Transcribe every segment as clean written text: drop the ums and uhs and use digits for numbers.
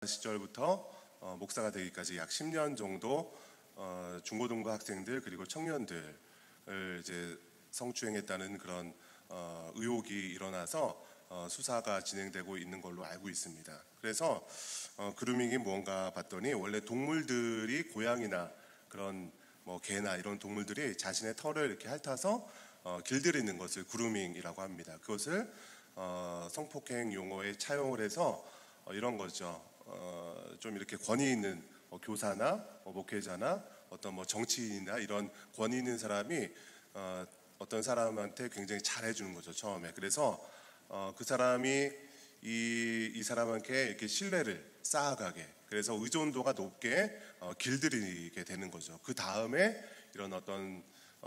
시절부터 목사가 되기까지 약 10년 정도 중고등부 학생들 그리고 청년들을 이제 성추행했다는 그런 의혹이 일어나서 수사가 진행되고 있는 걸로 알고 있습니다. 그래서 그루밍이 뭔가 봤더니 원래 동물들이 고양이나 그런 뭐 개나 이런 동물들이 자신의 털을 이렇게 핥아서 길들이는 것을 그루밍이라고 합니다. 그것을 성폭행 용어에 차용을 해서 이런 거죠. 좀 이렇게 권위 있는 교사나 목회자나 어떤 뭐 정치인이나 이런 권위 있는 사람이 어떤 사람한테 굉장히 잘해주는 거죠, 처음에. 그래서 그 사람이 이 사람한테 이렇게 신뢰를 쌓아가게, 그래서 의존도가 높게 길들이게 되는 거죠. 그 다음에 이런 어떤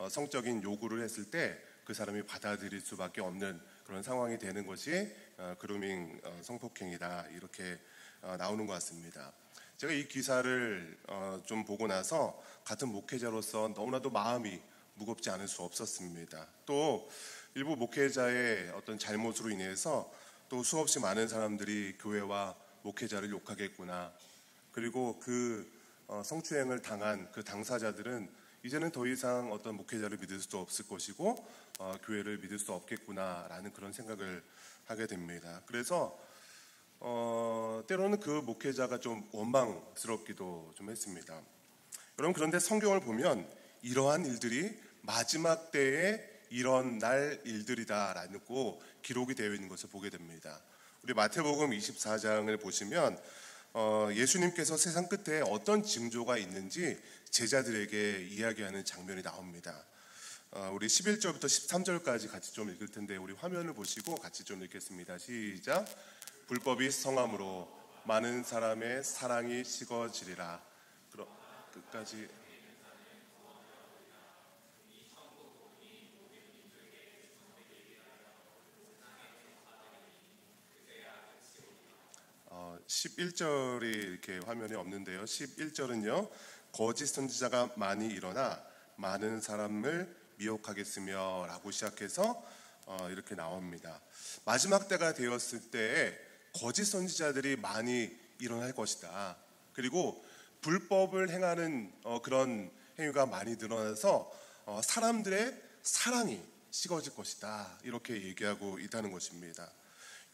성적인 요구를 했을 때 그 사람이 받아들일 수밖에 없는 그런 상황이 되는 것이 그루밍 성폭행이다, 이렇게 나오는 것 같습니다. 제가 이 기사를 좀 보고 나서 같은 목회자로서 너무나도 마음이 무겁지 않을 수 없었습니다. 또 일부 목회자의 어떤 잘못으로 인해서 또 수없이 많은 사람들이 교회와 목회자를 욕하겠구나. 그리고 그 성추행을 당한 그 당사자들은 이제는 더 이상 어떤 목회자를 믿을 수도 없을 것이고 교회를 믿을 수 없겠구나라는 그런 생각을 하게 됩니다. 그래서 때로는 그 목회자가 좀 원망스럽기도 좀 했습니다. 여러분, 그런데 성경을 보면 이러한 일들이 마지막 때에 일어날 일들이다라고 기록이 되어 있는 것을 보게 됩니다. 우리 마태복음 24장을 보시면 예수님께서 세상 끝에 어떤 징조가 있는지 제자들에게 이야기하는 장면이 나옵니다. 우리 11절부터 13절까지 같이 좀 읽을 텐데 우리 화면을 보시고 같이 좀 읽겠습니다. 시작. 불법이 성함으로 많은 사람의 사랑이 식어지리라. 끝까지. 어, 11절이 이렇게 화면에 없는데요. 11절은요. 거짓 선지자가 많이 일어나 많은 사람을 미혹하겠으며 라고 시작해서 이렇게 나옵니다. 마지막 때가 되었을 때에 거짓 선지자들이 많이 일어날 것이다. 그리고 불법을 행하는 그런 행위가 많이 늘어나서 사람들의 사랑이 식어질 것이다. 이렇게 얘기하고 있다는 것입니다.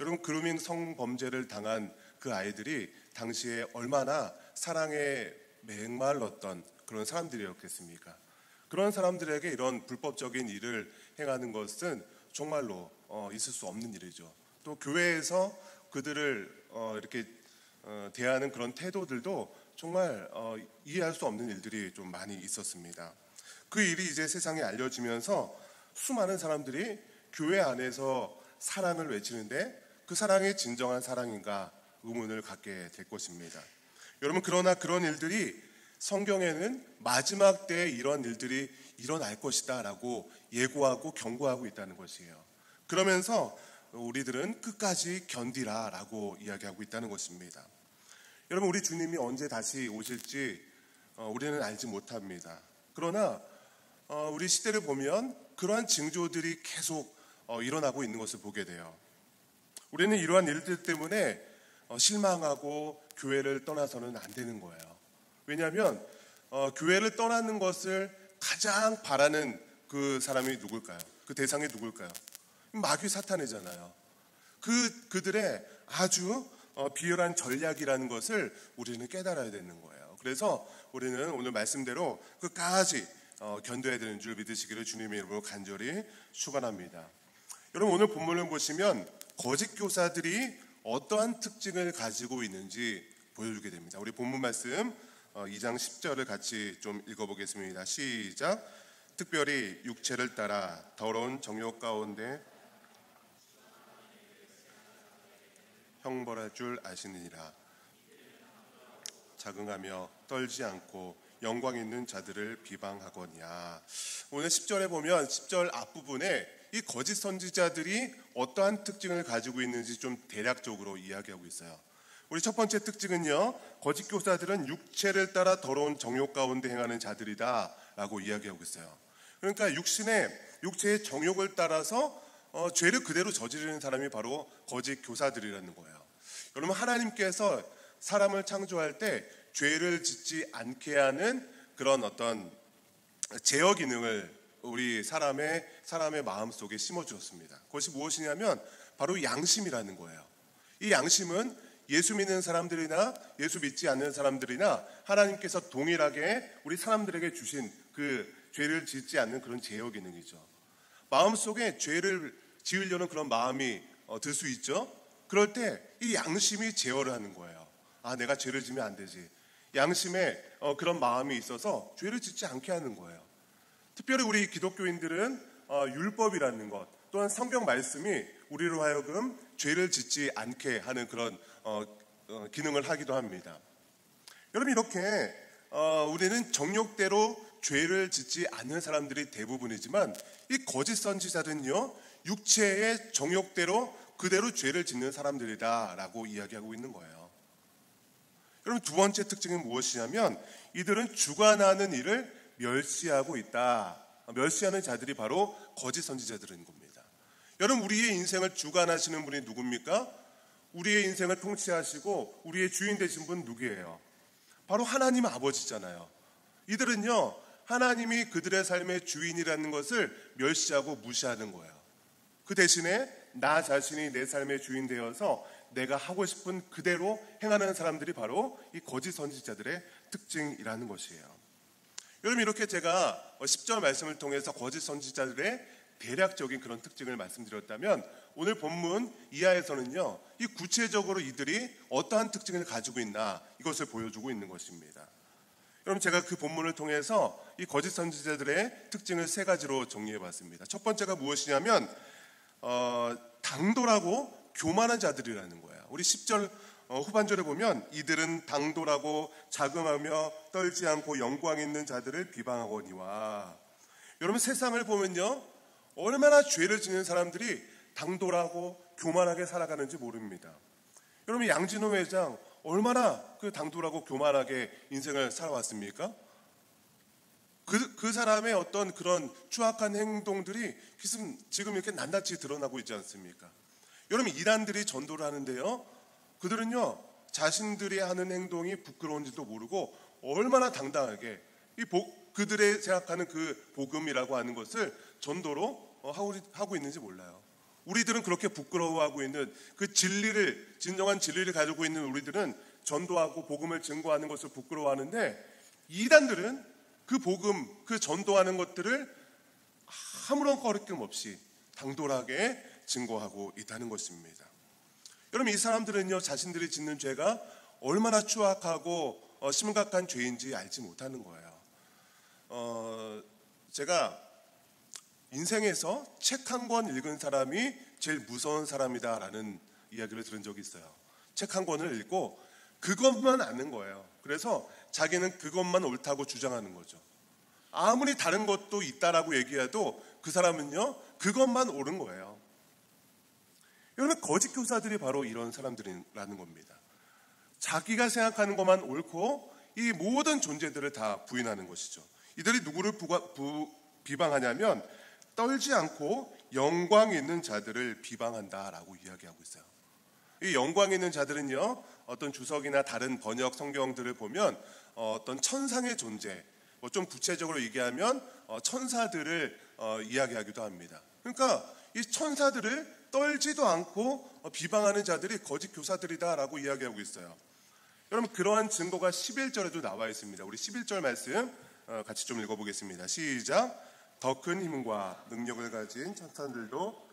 여러분, 그루밍 성범죄를 당한 그 아이들이 당시에 얼마나 사랑에 메말랐던 그런 사람들이었겠습니까? 그런 사람들에게 이런 불법적인 일을 행하는 것은 정말로 있을 수 없는 일이죠. 또 교회에서 그들을 이렇게 대하는 그런 태도들도 정말 이해할 수 없는 일들이 좀 많이 있었습니다. 그 일이 이제 세상에 알려지면서 수많은 사람들이 교회 안에서 사랑을 외치는데 그 사랑이 진정한 사랑인가 의문을 갖게 될 것입니다. 여러분, 그러나 그런 일들이 성경에는 마지막 때에 이런 일들이 일어날 것이다 라고 예고하고 경고하고 있다는 것이에요. 그러면서 우리들은 끝까지 견디라 라고 이야기하고 있다는 것입니다. 여러분, 우리 주님이 언제 다시 오실지 우리는 알지 못합니다. 그러나 우리 시대를 보면 그러한 징조들이 계속 일어나고 있는 것을 보게 돼요. 우리는 이러한 일들 때문에 실망하고 교회를 떠나서는 안 되는 거예요. 왜냐하면 교회를 떠나는 것을 가장 바라는 그 사람이 누굴까요? 그 대상이 누굴까요? 마귀 사탄이잖아요. 그들의 아주 비열한 전략이라는 것을 우리는 깨달아야 되는 거예요. 그래서 우리는 오늘 말씀대로 끝까지 견뎌야 되는 줄 믿으시기를 주님의 이름으로 간절히 축원합니다. 여러분, 오늘 본문을 보시면 거짓 교사들이 어떠한 특징을 가지고 있는지 보여주게 됩니다. 우리 본문 말씀 2장 10절을 같이 좀 읽어보겠습니다. 시작. 특별히 육체를 따라 더러운 정욕 가운데 형벌할 줄 아시느니라. 자긍하며 떨지 않고 영광 있는 자들을 비방하거니와. 오늘 10절에 보면 10절 앞부분에 이 거짓 선지자들이 어떠한 특징을 가지고 있는지 좀 대략적으로 이야기하고 있어요. 우리 첫 번째 특징은요, 거짓 교사들은 육체를 따라 더러운 정욕 가운데 행하는 자들이다 라고 이야기하고 있어요. 그러니까 육체의 정욕을 따라서 죄를 그대로 저지르는 사람이 바로 거짓 교사들이라는 거예요. 여러분, 하나님께서 사람을 창조할 때 죄를 짓지 않게 하는 그런 어떤 제어 기능을 우리 사람의 마음속에 심어주었습니다. 그것이 무엇이냐면 바로 양심이라는 거예요. 이 양심은 예수 믿는 사람들이나 예수 믿지 않는 사람들이나 하나님께서 동일하게 우리 사람들에게 주신 그 죄를 짓지 않는 그런 제어 기능이죠. 마음속에 죄를 지으려는 그런 마음이 들 수 있죠. 그럴 때 이 양심이 제어를 하는 거예요. 아, 내가 죄를 지면 안 되지. 양심에 그런 마음이 있어서 죄를 짓지 않게 하는 거예요. 특별히 우리 기독교인들은 율법이라는 것 또한 성경 말씀이 우리로 하여금 죄를 짓지 않게 하는 그런 기능을 하기도 합니다. 여러분, 이렇게 우리는 정욕대로 죄를 짓지 않는 사람들이 대부분이지만 이 거짓 선지자들은요, 육체의 정욕대로 그대로 죄를 짓는 사람들이다라고 이야기하고 있는 거예요. 여러분, 두 번째 특징은 무엇이냐면 이들은 주관하는 일을 멸시하고 있다. 멸시하는 자들이 바로 거짓 선지자들인 겁니다. 여러분, 우리의 인생을 주관하시는 분이 누굽니까? 우리의 인생을 통치하시고 우리의 주인 되신 분 누구예요? 바로 하나님 아버지잖아요. 이들은요, 하나님이 그들의 삶의 주인이라는 것을 멸시하고 무시하는 거예요. 그 대신에 나 자신이 내 삶의 주인 되어서 내가 하고 싶은 그대로 행하는 사람들이 바로 이 거짓 선지자들의 특징이라는 것이에요. 여러분, 이렇게 제가 10절 말씀을 통해서 거짓 선지자들의 대략적인 그런 특징을 말씀드렸다면 오늘 본문 이하에서는요, 이 구체적으로 이들이 어떠한 특징을 가지고 있나 이것을 보여주고 있는 것입니다. 여러분, 제가 그 본문을 통해서 이 거짓 선지자들의 특징을 세 가지로 정리해 봤습니다. 첫 번째가 무엇이냐면 당돌하고 교만한 자들이라는 거예요. 우리 10절 후반절에 보면 이들은 당돌하고 자금하며 떨지 않고 영광 있는 자들을 비방하거니와. 여러분, 세상을 보면요, 얼마나 죄를 짓는 사람들이 당돌하고 교만하게 살아가는지 모릅니다. 여러분, 양진호 회장 얼마나 그 당돌하고 교만하게 인생을 살아왔습니까? 그 사람의 어떤 그런 추악한 행동들이 지금 이렇게 낱낱이 드러나고 있지 않습니까? 여러분, 이란들이 전도를 하는데요, 그들은요, 자신들이 하는 행동이 부끄러운지도 모르고 얼마나 당당하게 그들의 생각하는 그 복음이라고 하는 것을 전도로 하고 있는지 몰라요. 우리들은 그렇게 부끄러워하고 있는 그 진정한 진리를 가지고 있는 우리들은 전도하고 복음을 증거하는 것을 부끄러워하는데, 이단들은 그 복음, 그 전도하는 것들을 아무런 거리낌 없이 당돌하게 증거하고 있다는 것입니다. 여러분, 이 사람들은요, 자신들이 짓는 죄가 얼마나 추악하고 심각한 죄인지 알지 못하는 거예요. 제가 인생에서 책 한 권 읽은 사람이 제일 무서운 사람이다라는 이야기를 들은 적이 있어요. 책 한 권을 읽고 그것만 아는 거예요. 그래서 자기는 그것만 옳다고 주장하는 거죠. 아무리 다른 것도 있다라고 얘기해도 그 사람은요, 그것만 옳은 거예요. 여러분, 거짓 교사들이 바로 이런 사람들이라는 겁니다. 자기가 생각하는 것만 옳고 이 모든 존재들을 다 부인하는 것이죠. 이들이 누구를 비방하냐면 떨지 않고 영광 있는 자들을 비방한다라고 이야기하고 있어요. 이 영광 있는 자들은요, 어떤 주석이나 다른 번역 성경들을 보면 어떤 천상의 존재, 좀 구체적으로 얘기하면 천사들을 이야기하기도 합니다. 그러니까 이 천사들을 떨지도 않고 비방하는 자들이 거짓 교사들이다라고 이야기하고 있어요. 여러분, 그러한 증거가 11절에도 나와 있습니다. 우리 11절 말씀 같이 좀 읽어보겠습니다. 시작. 더 큰 힘과 능력을 가진 천사들도,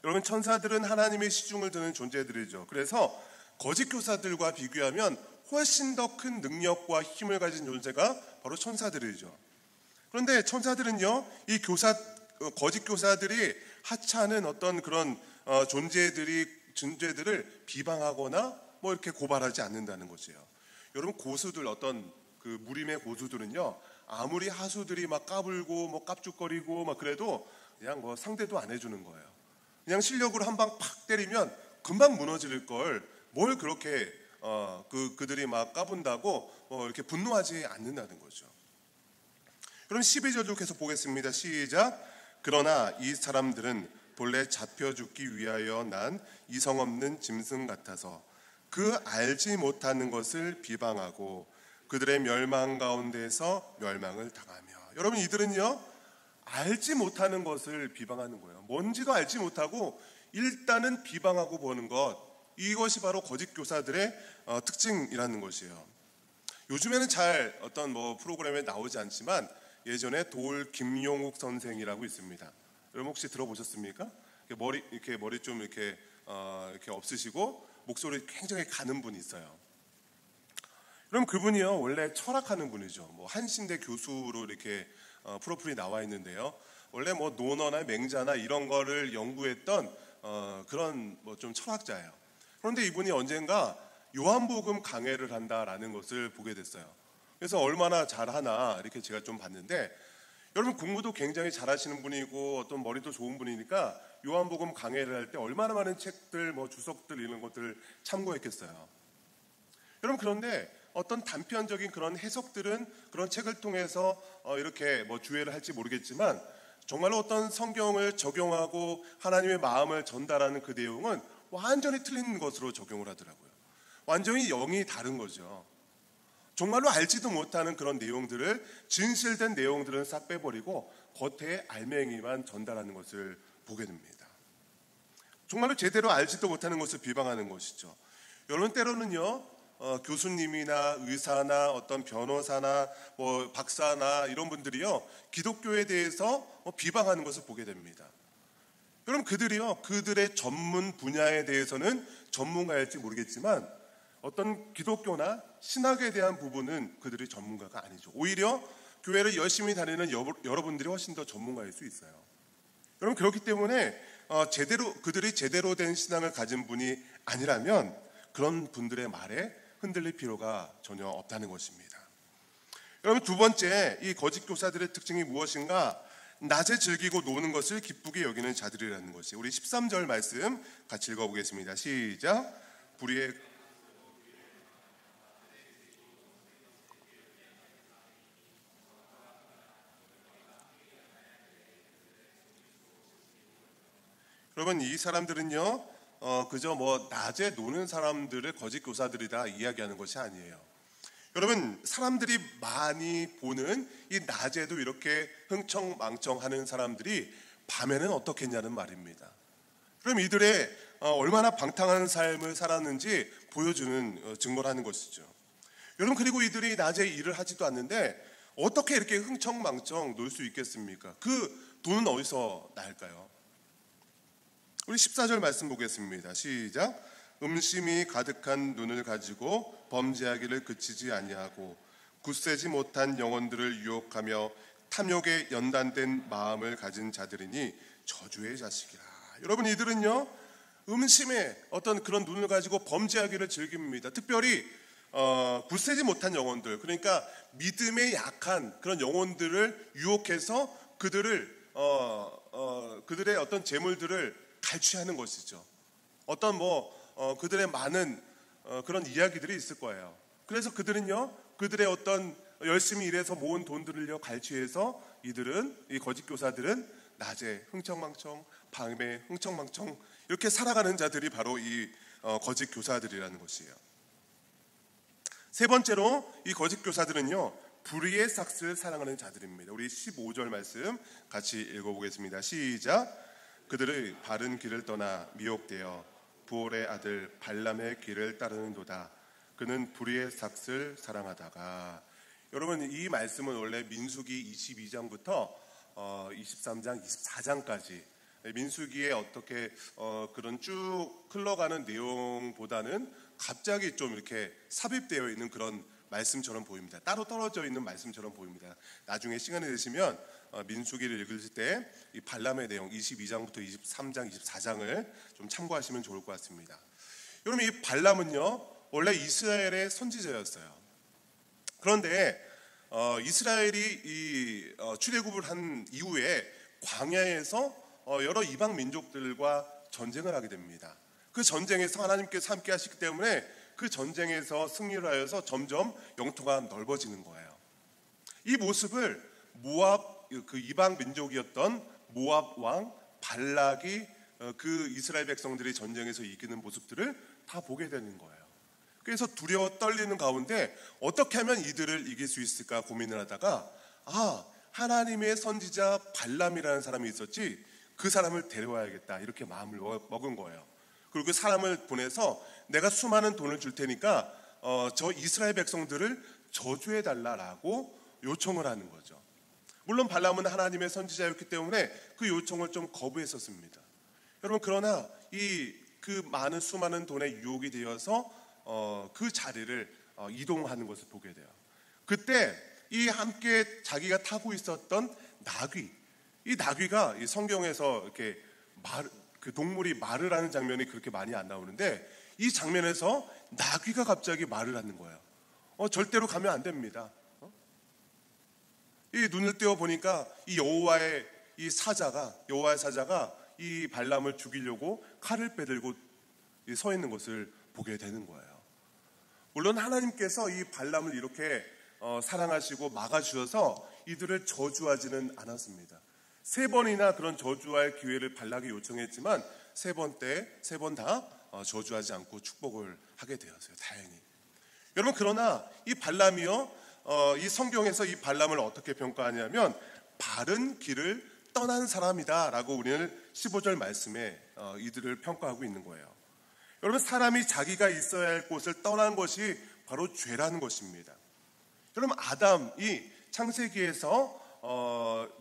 여러분, 천사들은 하나님의 시중을 드는 존재들이죠. 그래서 거짓 교사들과 비교하면 훨씬 더 큰 능력과 힘을 가진 존재가 바로 천사들이죠. 그런데 천사들은요, 이 거짓 교사들이 하찮은 어떤 그런 존재들을 비방하거나 뭐 이렇게 고발하지 않는다는 거지요. 여러분, 고수들, 어떤 그 무림의 고수들은요, 아무리 하수들이 막 까불고 뭐 깝죽거리고 막 그래도 그냥 뭐 상대도 안 해주는 거예요. 그냥 실력으로 한 방 팍 때리면 금방 무너질 걸 뭘 그렇게 그들이 막 까분다고 이렇게 분노하지 않는다는 거죠. 그럼 12절도 계속 보겠습니다. 시작. 그러나 이 사람들은 본래 잡혀 죽기 위하여 난 이성 없는 짐승 같아서 그 알지 못하는 것을 비방하고 그들의 멸망 가운데서 멸망을 당하며. 여러분, 이들은요 알지 못하는 것을 비방하는 거예요. 뭔지도 알지 못하고 일단은 비방하고 보는 것, 이것이 바로 거짓 교사들의 특징이라는 것이에요. 요즘에는 잘 어떤 프로그램에 나오지 않지만 예전에 돌 김용욱 선생이라고 있습니다. 여러분 혹시 들어보셨습니까? 머리 좀 이렇게 없으시고 목소리 굉장히 가는 분이 있어요. 그럼 그분이요 원래 철학하는 분이죠. 한신대 교수로 이렇게 프로필이 나와 있는데요. 원래 논어나 맹자나 이런 거를 연구했던 그런 좀 철학자예요. 그런데 이분이 언젠가 요한복음 강해를 한다라는 것을 보게 됐어요. 그래서 얼마나 잘하나 이렇게 제가 좀 봤는데, 여러분 공부도 굉장히 잘하시는 분이고 어떤 머리도 좋은 분이니까 요한복음 강해를 할 때 얼마나 많은 책들, 주석들 이런 것들을 참고했겠어요. 여러분, 그런데 어떤 단편적인 그런 해석들은 그런 책을 통해서 이렇게 주의를 할지 모르겠지만, 정말로 어떤 성경을 적용하고 하나님의 마음을 전달하는 그 내용은 완전히 틀린 것으로 적용을 하더라고요. 완전히 영이 다른 거죠. 정말로 알지도 못하는 그런 내용들을, 진실된 내용들은 싹 빼버리고 겉에 알맹이만 전달하는 것을 보게 됩니다. 정말로 제대로 알지도 못하는 것을 비방하는 것이죠. 여러분, 때로는요 교수님이나 의사나 어떤 변호사나 박사나 이런 분들이요 기독교에 대해서 비방하는 것을 보게 됩니다. 여러분, 그들이요 그들의 전문 분야에 대해서는 전문가일지 모르겠지만 어떤 기독교나 신학에 대한 부분은 그들이 전문가가 아니죠. 오히려 교회를 열심히 다니는 여러분들이 훨씬 더 전문가일 수 있어요. 여러분, 그렇기 때문에 그들이 제대로 된 신앙을 가진 분이 아니라면 그런 분들의 말에 흔들릴 필요가 전혀 없다는 것입니다. 여러분, 두 번째, 이 거짓 교사들의 특징이 무엇인가? 낮에 즐기고 노는 것을 기쁘게 여기는 자들이라는 것이. 우리 13절 말씀 같이 읽어보겠습니다. 시작. 불의의 여러분, 이 사람들은요 그저 낮에 노는 사람들을 거짓 교사들이다 이야기하는 것이 아니에요. 여러분, 사람들이 많이 보는 이 낮에도 이렇게 흥청망청하는 사람들이 밤에는 어떻겠냐는 말입니다. 그럼 이들의 얼마나 방탕한 삶을 살았는지 보여주는 증거라는 것이죠. 여러분, 그리고 이들이 낮에 일을 하지도 않는데 어떻게 이렇게 흥청망청 놀 수 있겠습니까? 그 돈은 어디서 날까요? 우리 14절 말씀 보겠습니다. 시작. 음심이 가득한 눈을 가지고 범죄하기를 그치지 아니하고 굳세지 못한 영혼들을 유혹하며 탐욕에 연단된 마음을 가진 자들이니 저주의 자식이라. 여러분, 이들은요 음심의 어떤 그런 눈을 가지고 범죄하기를 즐깁니다. 특별히 굳세지 못한 영혼들, 그러니까 믿음에 약한 그런 영혼들을 유혹해서 그들의 어떤 재물들을 갈취하는 것이죠. 어떤 그들의 많은 그런 이야기들이 있을 거예요. 그래서 그들은요 그들의 어떤 열심히 일해서 모은 돈들을요 갈취해서 이 거짓 교사들은 낮에 흥청망청, 밤에 흥청망청 이렇게 살아가는 자들이 바로 이 거짓 교사들이라는 것이에요. 세 번째로 이 거짓 교사들은요 불의의 삭스를 사랑하는 자들입니다. 우리 15절 말씀 같이 읽어보겠습니다. 시작. 그들의 바른 길을 떠나 미혹되어 부올의 아들 발람의 길을 따르는도다. 그는 불의의 삭스를 사랑하다가. 여러분, 이 말씀은 원래 민수기 22장부터 23장, 24장까지 민수기에 어떻게 그런 쭉 흘러가는 내용보다는 갑자기 좀 이렇게 삽입되어 있는 그런 말씀처럼 보입니다. 따로 떨어져 있는 말씀처럼 보입니다. 나중에 시간이 되시면 민수기를 읽을 때 이 발람의 내용 22장부터 23장, 24장을 좀 참고하시면 좋을 것 같습니다. 여러분, 이 발람은요 원래 이스라엘의 선지자였어요. 그런데 이스라엘이 이 출애굽을 한 이후에 광야에서 여러 이방 민족들과 전쟁을 하게 됩니다. 그 전쟁에서 하나님께서 함께 하시기 때문에 그 전쟁에서 승리를 하여서 점점 영토가 넓어지는 거예요. 이 모습을 모압, 그 이방 민족이었던 모압 왕 발락이 그 이스라엘 백성들이 전쟁에서 이기는 모습들을 다 보게 되는 거예요. 그래서 두려워 떨리는 가운데 어떻게 하면 이들을 이길 수 있을까 고민을 하다가 하나님의 선지자 발람이라는 사람이 있었지, 그 사람을 데려와야겠다 이렇게 마음을 먹은 거예요. 그리고 그 사람을 보내서 내가 수많은 돈을 줄 테니까 저 이스라엘 백성들을 저주해 달라라고 요청을 하는 거죠. 물론 발람은 하나님의 선지자였기 때문에 그 요청을 좀 거부했었습니다. 여러분, 그러나 그 많은 수많은 돈에 유혹이 되어서 그 자리를 이동하는 것을 보게 돼요. 그때 이 함께 자기가 타고 있었던 나귀, 이 나귀가 이 성경에서 이렇게 그 동물이 말을 하는 장면이 그렇게 많이 안 나오는데, 이 장면에서 나귀가 갑자기 말을 하는 거예요. 절대로 가면 안 됩니다. 이 눈을 떼어 보니까 이 여호와의 사자가 이 발람을 죽이려고 칼을 빼들고 서 있는 것을 보게 되는 거예요. 물론 하나님께서 이 발람을 이렇게 사랑하시고 막아주셔서 이들을 저주하지는 않았습니다. 3번이나 그런 저주할 기회를 발락이 요청했지만 3번 다 저주하지 않고 축복을 하게 되었어요. 다행히. 여러분, 그러나 이 발람이요, 이 성경에서 이 발람을 어떻게 평가하냐면 바른 길을 떠난 사람이다 라고 우리는 15절 말씀에 이들을 평가하고 있는 거예요. 여러분, 사람이 자기가 있어야 할 곳을 떠난 것이 바로 죄라는 것입니다. 여러분, 아담이 창세기에서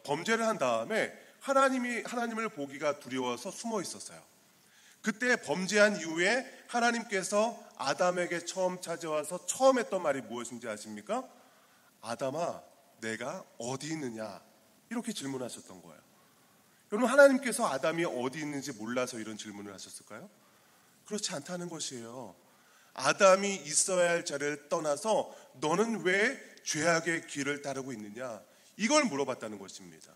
범죄를 한 다음에 하나님을 보기가 두려워서 숨어 있었어요. 그때 범죄한 이후에 하나님께서 아담에게 처음 찾아와서 처음 했던 말이 무엇인지 아십니까? 아담아, 내가 어디 있느냐? 이렇게 질문하셨던 거예요. 여러분, 하나님께서 아담이 어디 있는지 몰라서 이런 질문을 하셨을까요? 그렇지 않다는 것이에요. 아담이 있어야 할 자리를 떠나서 너는 왜 죄악의 길을 따르고 있느냐? 이걸 물어봤다는 것입니다.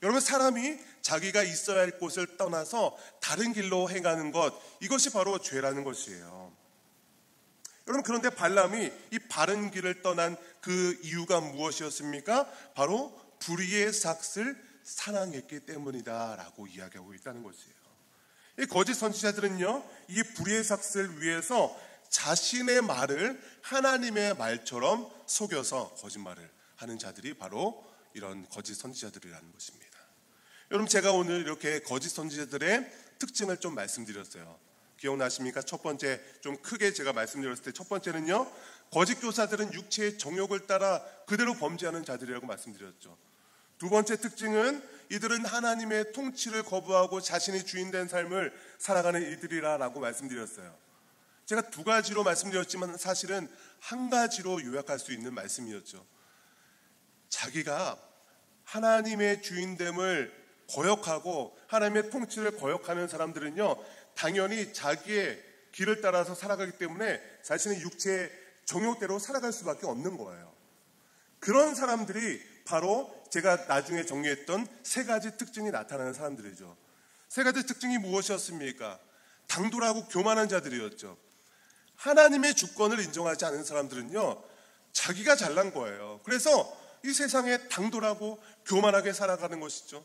여러분, 사람이 자기가 있어야 할 곳을 떠나서 다른 길로 행하는 것, 이것이 바로 죄라는 것이에요. 여러분, 그런데 발람이 이 바른 길을 떠난 그 이유가 무엇이었습니까? 바로 불의의 삭을 사랑했기 때문이다 라고 이야기하고 있다는 것이에요. 이 거짓 선지자들은요, 이 불의의 삭을 위해서 자신의 말을 하나님의 말처럼 속여서 거짓말을 하는 자들이 바로 이런 거짓 선지자들이라는 것입니다. 여러분, 제가 오늘 이렇게 거짓 선지자들의 특징을 좀 말씀드렸어요. 기억나십니까? 첫 번째, 좀 크게 제가 말씀드렸을 때 첫 번째는요, 거짓 교사들은 육체의 정욕을 따라 그대로 범죄하는 자들이라고 말씀드렸죠. 두 번째 특징은 이들은 하나님의 통치를 거부하고 자신이 주인된 삶을 살아가는 이들이라고 말씀드렸어요. 제가 2가지로 말씀드렸지만 사실은 1가지로 요약할 수 있는 말씀이었죠. 자기가 하나님의 주인됨을 거역하고 하나님의 통치를 거역하는 사람들은요, 당연히 자기의 길을 따라서 살아가기 때문에 자신의 육체의 정욕대로 살아갈 수밖에 없는 거예요. 그런 사람들이 바로 제가 나중에 정리했던 3가지 특징이 나타나는 사람들이죠. 3가지 특징이 무엇이었습니까? 당돌하고 교만한 자들이었죠. 하나님의 주권을 인정하지 않은 사람들은요, 자기가 잘난 거예요. 그래서 이 세상에 당돌하고 교만하게 살아가는 것이죠.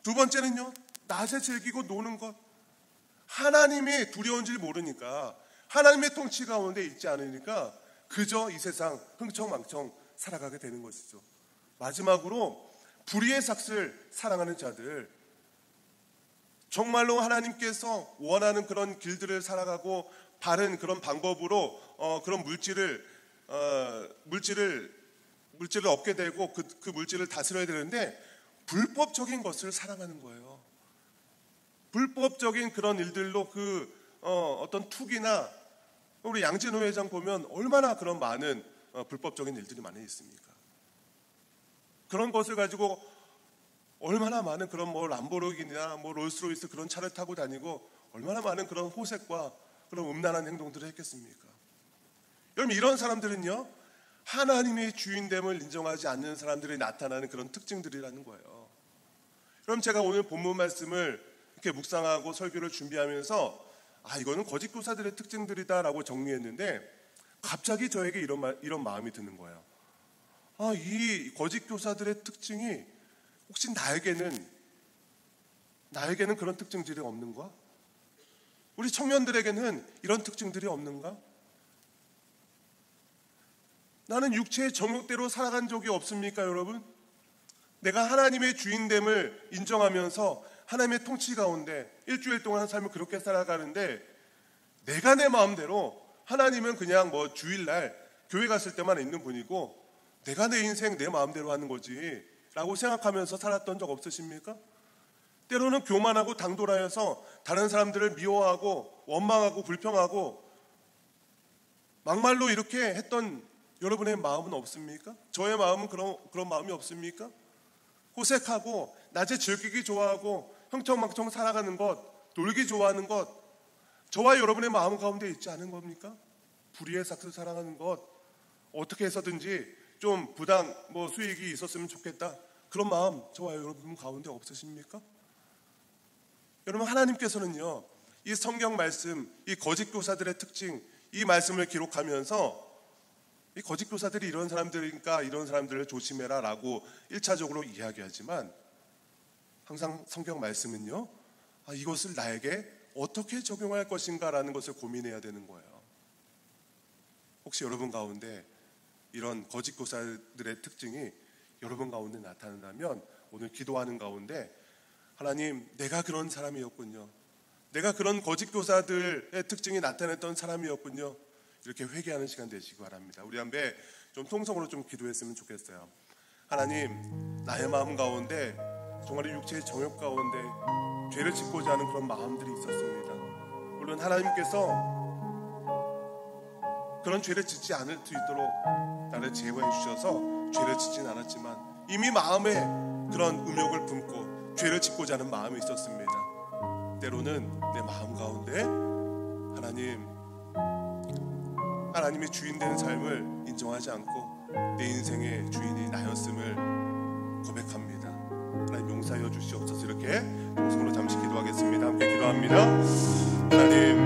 두 번째는요, 낮에 즐기고 노는 것. 하나님의 두려운 줄 모르니까, 하나님의 통치 가운데 있지 않으니까 그저 이 세상 흥청망청 살아가게 되는 것이죠. 마지막으로 불의의 삭을 사랑하는 자들, 정말로 하나님께서 원하는 그런 길들을 살아가고 바른 그런 방법으로 그런 물질을 얻게 되고 그 물질을 다스려야 되는데 불법적인 것을 사랑하는 거예요. 불법적인 그런 일들로 어떤 투기나, 우리 양진호 회장 보면 얼마나 그런 많은 불법적인 일들이 많이 있습니까? 그런 것을 가지고 얼마나 많은 그런 람보르기니나 롤스로이스 그런 차를 타고 다니고 얼마나 많은 그런 호색과 그런 음란한 행동들을 했겠습니까? 여러분, 이런 사람들은요, 하나님의 주인됨을 인정하지 않는 사람들이 나타나는 그런 특징들이라는 거예요. 그럼 제가 오늘 본문 말씀을 이렇게 묵상하고 설교를 준비하면서 이거는 거짓 교사들의 특징들이다라고 정리했는데 갑자기 저에게 이런 마음이 드는 거예요. 이 거짓 교사들의 특징이 혹시 나에게는 나에게는 그런 특징들이 없는가? 우리 청년들에게는 이런 특징들이 없는가? 나는 육체의 정욕대로 살아간 적이 없습니까, 여러분? 내가 하나님의 주인됨을 인정하면서 하나님의 통치 가운데 일주일 동안 삶을 그렇게 살아가는데, 내가 내 마음대로, 하나님은 그냥 뭐 주일날 교회 갔을 때만 있는 분이고 내가 내 인생 내 마음대로 하는 거지 라고 생각하면서 살았던 적 없으십니까? 때로는 교만하고 당돌하여서 다른 사람들을 미워하고 원망하고 불평하고 막말로 이렇게 했던 여러분의 마음은 없습니까? 저의 마음은 그런 마음이 없습니까? 호색하고 낮에 즐기기 좋아하고 흥청망청 살아가는 것, 놀기 좋아하는 것, 저와 여러분의 마음 가운데 있지 않은 겁니까? 불의의 삭스 살아가는 것, 어떻게 해서든지 좀 부당 수익이 있었으면 좋겠다, 그런 마음 저와 여러분 가운데 없으십니까? 여러분, 하나님께서는요, 이 성경 말씀, 이 거짓 교사들의 특징, 이 말씀을 기록하면서 이 거짓 교사들이 이런 사람들이니까 이런 사람들을 조심해라 라고 1차적으로 이야기하지만, 항상 성경 말씀은요, 이것을 나에게 어떻게 적용할 것인가 라는 것을 고민해야 되는 거예요. 혹시 여러분 가운데 이런 거짓 교사들의 특징이 여러분 가운데 나타난다면, 오늘 기도하는 가운데 하나님, 내가 그런 사람이었군요, 내가 그런 거짓 교사들의 특징이 나타냈던 사람이었군요, 이렇게 회개하는 시간 되시기 바랍니다. 우리 한번 좀 통성으로 좀 기도했으면 좋겠어요. 하나님, 나의 마음 가운데 정말 육체의 정욕 가운데 죄를 짓고자 하는 그런 마음들이 있었습니다. 물론 하나님께서 그런 죄를 짓지 않을 수 있도록 나를 제어해 주셔서 죄를 짓진 않았지만, 이미 마음에 그런 음욕을 품고 죄를 짓고자 하는 마음이 있었습니다. 때로는 내 마음 가운데 하나님의 주인 되는 삶을 인정하지 않고 내 인생의 주인이 나였음을 고백합니다. 하나님, 용서하여 주시옵소서. 이렇게 동성으로 잠시 기도하겠습니다. 함께 기도합니다. 하나님,